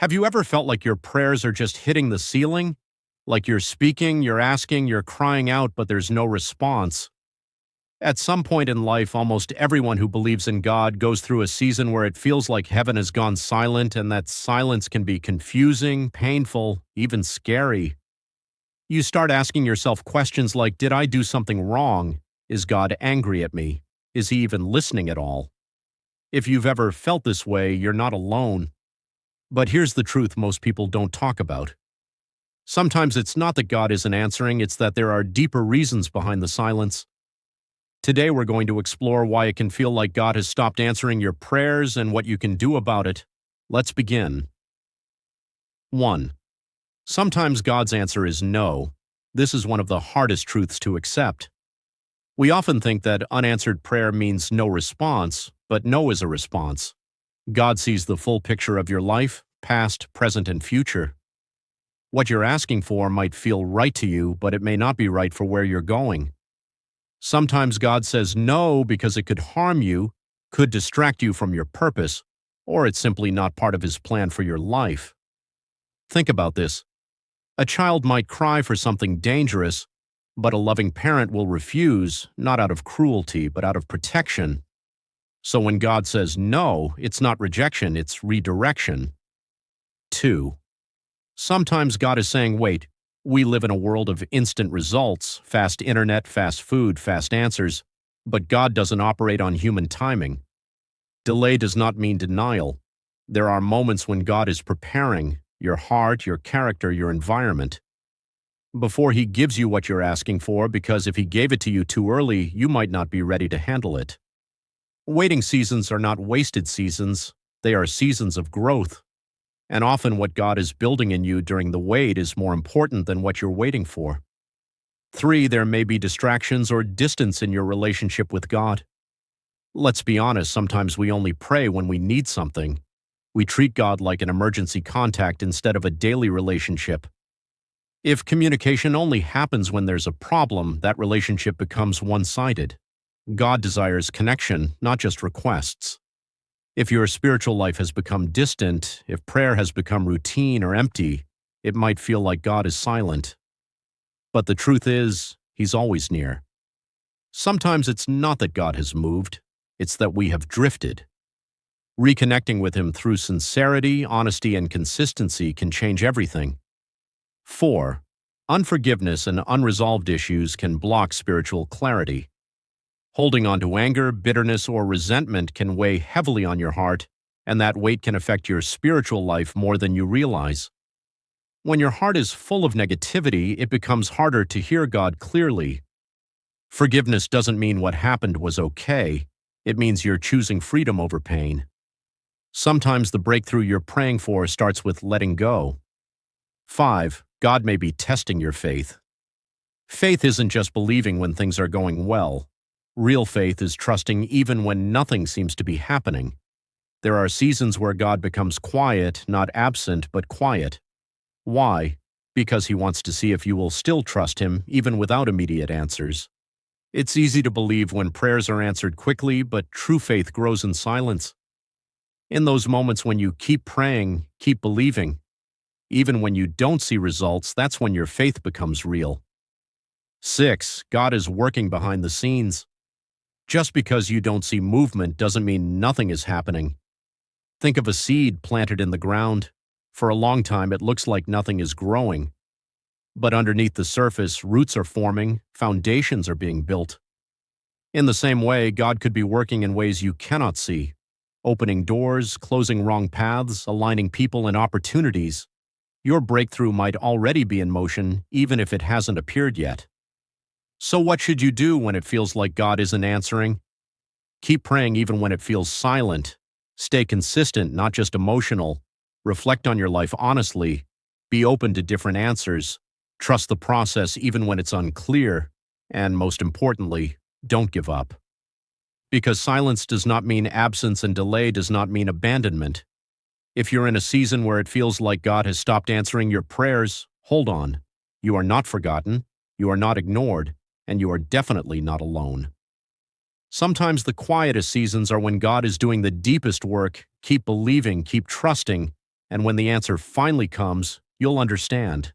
Have you ever felt like your prayers are just hitting the ceiling? Like you're speaking, you're asking, you're crying out, but there's no response? At some point in life, almost everyone who believes in God goes through a season where it feels like heaven has gone silent, and that silence can be confusing, painful, even scary. You start asking yourself questions like, did I do something wrong? Is God angry at me? Is he even listening at all? If you've ever felt this way, you're not alone. But here's the truth most people don't talk about. Sometimes it's not that God isn't answering, it's that there are deeper reasons behind the silence. Today we're going to explore why it can feel like God has stopped answering your prayers and what you can do about it. Let's begin. 1. Sometimes God's answer is no. This is one of the hardest truths to accept. We often think that unanswered prayer means no response, but no is a response. God sees the full picture of your life, past, present, and future. What you're asking for might feel right to you, but it may not be right for where you're going. Sometimes God says no because it could harm you, could distract you from your purpose, or it's simply not part of his plan for your life. Think about this. A child might cry for something dangerous, but a loving parent will refuse, not out of cruelty, but out of protection. So when God says no, it's not rejection, it's redirection. 2. Sometimes God is saying, wait, we live in a world of instant results, fast internet, fast food, fast answers, but God doesn't operate on human timing. Delay does not mean denial. There are moments when God is preparing your heart, your character, your environment, before he gives you what you're asking for, because if he gave it to you too early, you might not be ready to handle it. Waiting seasons are not wasted seasons, they are seasons of growth. And often what God is building in you during the wait is more important than what you're waiting for. 3. There may be distractions or distance in your relationship with God. Let's be honest, sometimes we only pray when we need something. We treat God like an emergency contact instead of a daily relationship. If communication only happens when there's a problem, that relationship becomes one-sided. God desires connection, not just requests. If your spiritual life has become distant, if prayer has become routine or empty, it might feel like God is silent. But the truth is, he's always near. Sometimes it's not that God has moved, it's that we have drifted. Reconnecting with him through sincerity, honesty, and consistency can change everything. 4. Unforgiveness and unresolved issues can block spiritual clarity. Holding on to anger, bitterness, or resentment can weigh heavily on your heart, and that weight can affect your spiritual life more than you realize. When your heart is full of negativity, it becomes harder to hear God clearly. Forgiveness doesn't mean what happened was okay. It means you're choosing freedom over pain. Sometimes the breakthrough you're praying for starts with letting go. 5. God may be testing your faith. Faith isn't just believing when things are going well. Real faith is trusting even when nothing seems to be happening. There are seasons where God becomes quiet, not absent, but quiet. Why? Because he wants to see if you will still trust him, even without immediate answers. It's easy to believe when prayers are answered quickly, but true faith grows in silence. In those moments when you keep praying, keep believing, even when you don't see results, that's when your faith becomes real. 6. God is working behind the scenes. Just because you don't see movement doesn't mean nothing is happening. Think of a seed planted in the ground. For a long time, it looks like nothing is growing. But underneath the surface, roots are forming, foundations are being built. In the same way, God could be working in ways you cannot see, opening doors, closing wrong paths, aligning people and opportunities. Your breakthrough might already be in motion, even if it hasn't appeared yet. So what should you do when it feels like God isn't answering? Keep praying even when it feels silent. Stay consistent, not just emotional. Reflect on your life honestly. Be open to different answers. Trust the process even when it's unclear. And most importantly, don't give up. Because silence does not mean absence and delay does not mean abandonment. If you're in a season where it feels like God has stopped answering your prayers, hold on. You are not forgotten. You are not ignored. And you are definitely not alone. Sometimes the quietest seasons are when God is doing the deepest work. Keep believing, keep trusting, And when the answer finally comes, you'll understand.